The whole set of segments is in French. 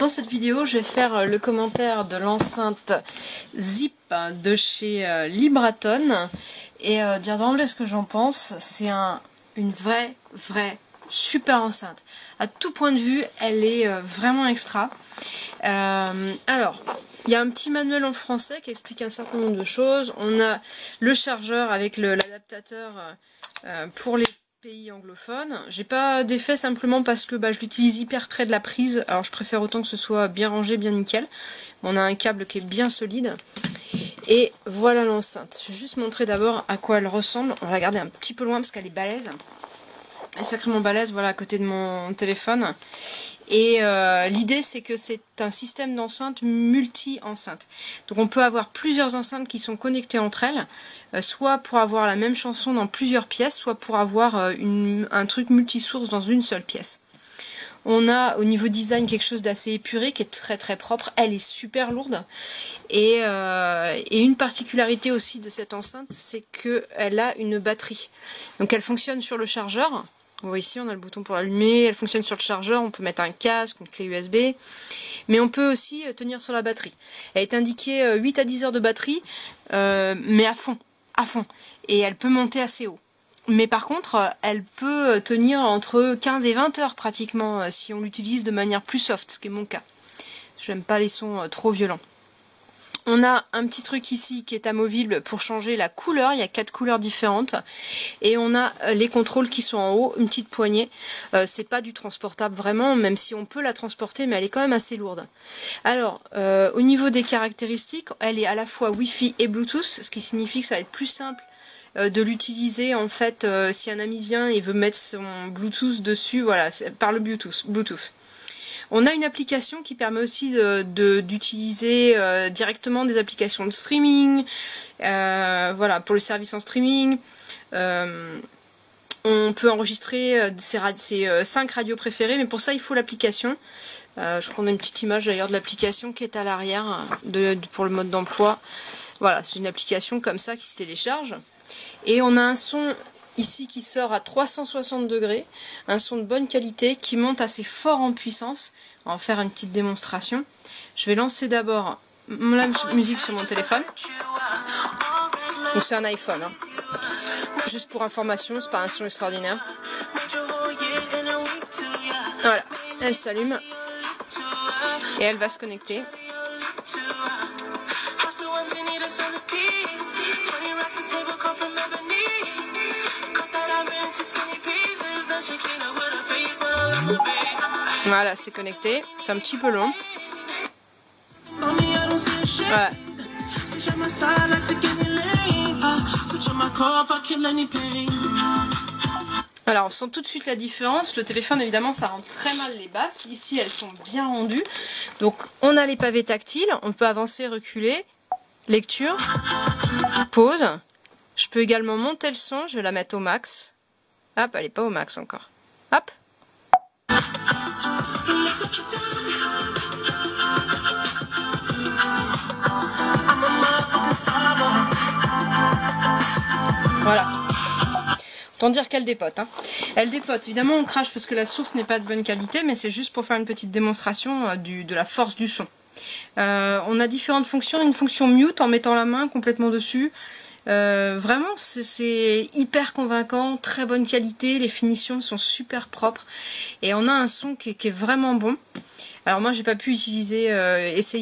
Dans cette vidéo, je vais faire le commentaire de l'enceinte Zip de chez Libraton et dire d'emblée ce que j'en pense. C'est une vraie super enceinte. À tout point de vue, elle est vraiment extra. Alors, il y a un petit manuel en français qui explique un certain nombre de choses. On a le chargeur avec l'adaptateur pour les pays anglophones. J'ai pas d'effet simplement parce que je l'utilise hyper près de la prise. Alors je préfère autant que ce soit bien rangé, bien nickel. On a un câble qui est bien solide. Et voilà l'enceinte. Je vais juste montrer d'abord à quoi elle ressemble. On va la garder un petit peu loin parce qu'elle est balèze. Elle est sacrément balèze, voilà, à côté de mon téléphone. Et l'idée c'est que c'est un système d'enceinte multi-enceinte. Donc on peut avoir plusieurs enceintes qui sont connectées entre elles, soit pour avoir la même chanson dans plusieurs pièces, soit pour avoir un truc multi-source dans une seule pièce. On a au niveau design quelque chose d'assez épuré, qui est très propre. Elle est super lourde. Et une particularité aussi de cette enceinte, c'est qu'elle a une batterie. Donc elle fonctionne sur le chargeur. Vous voyez ici, on a le bouton pour l'allumer, elle fonctionne sur le chargeur, on peut mettre un casque, une clé USB, mais on peut aussi tenir sur la batterie. Elle est indiquée 8 à 10 heures de batterie, mais à fond, et elle peut monter assez haut. Mais par contre, elle peut tenir entre 15 et 20 heures pratiquement, si on l'utilise de manière plus soft, ce qui est mon cas. J'aime pas les sons trop violents. On a un petit truc ici qui est amovible pour changer la couleur, il y a 4 couleurs différentes. Et on a les contrôles qui sont en haut, une petite poignée. C'est pas du transportable vraiment, même si on peut la transporter, mais elle est quand même assez lourde. Alors, au niveau des caractéristiques, elle est à la fois Wi-Fi et Bluetooth, ce qui signifie que ça va être plus simple de l'utiliser en fait si un ami vient et veut mettre son Bluetooth dessus, voilà, par le Bluetooth. On a une application qui permet aussi d'utiliser directement des applications de streaming, voilà, pour le service en streaming. On peut enregistrer ses 5 radios préférées, mais pour ça il faut l'application. Je prends une petite image d'ailleurs de l'application qui est à l'arrière pour le mode d'emploi. Voilà, c'est une application comme ça qui se télécharge. Et on a un son ici qui sort à 360 degrés, un son de bonne qualité qui monte assez fort en puissance. On va faire une petite démonstration. Je vais lancer d'abord la musique sur mon téléphone. Donc c'est un iPhone. Hein. Juste pour information, c'est pas un son extraordinaire. Voilà, elle s'allume et elle va se connecter. Voilà, c'est connecté. C'est un petit peu long. Voilà. Alors, on sent tout de suite la différence. Le téléphone, évidemment, ça rend très mal les basses. Ici, elles sont bien rendues. Donc, on a les pavés tactiles. On peut avancer, reculer. Lecture. Pause. Je peux également monter le son. Je vais la mettre au max. Hop, elle n'est pas au max encore. Hop. Voilà. Autant dire qu'elle dépote. Hein. Elle dépote. Évidemment, on crache parce que la source n'est pas de bonne qualité, mais c'est juste pour faire une petite démonstration de la force du son. On a différentes fonctions. Une fonction mute en mettant la main complètement dessus. Vraiment, c'est hyper convaincant, très bonne qualité, les finitions sont super propres et on a un son qui est vraiment bon. Alors moi, j'ai pas pu essayer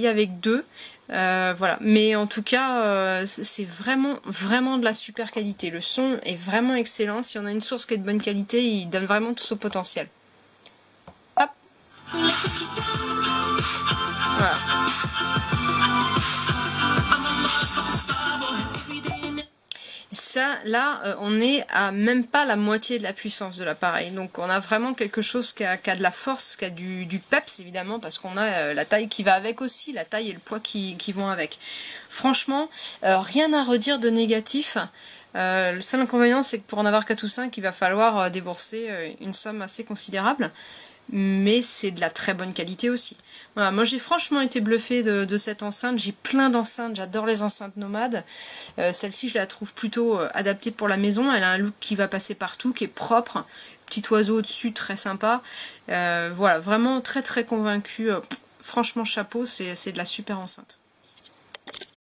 avec deux, voilà. Mais en tout cas, c'est vraiment de la super qualité. Le son est vraiment excellent. Si on a une source qui est de bonne qualité, il donne vraiment tout son potentiel. Hop. Voilà. Ça, là, on est à même pas la moitié de la puissance de l'appareil. Donc on a vraiment quelque chose qui a de la force, qui a du peps évidemment, parce qu'on a la taille qui va avec aussi, la taille et le poids qui vont avec. Franchement, rien à redire de négatif. Le seul inconvénient, c'est que pour en avoir 4 ou 5, il va falloir débourser une somme assez considérable. Mais c'est de la très bonne qualité aussi. Voilà, moi j'ai franchement été bluffée de cette enceinte. J'ai plein d'enceintes, j'adore les enceintes nomades. Celle-ci, je la trouve plutôt adaptée pour la maison. Elle a un look qui va passer partout, qui est propre. Petit oiseau au-dessus, très sympa. Voilà, vraiment très convaincue. franchement chapeau, c'est de la super enceinte.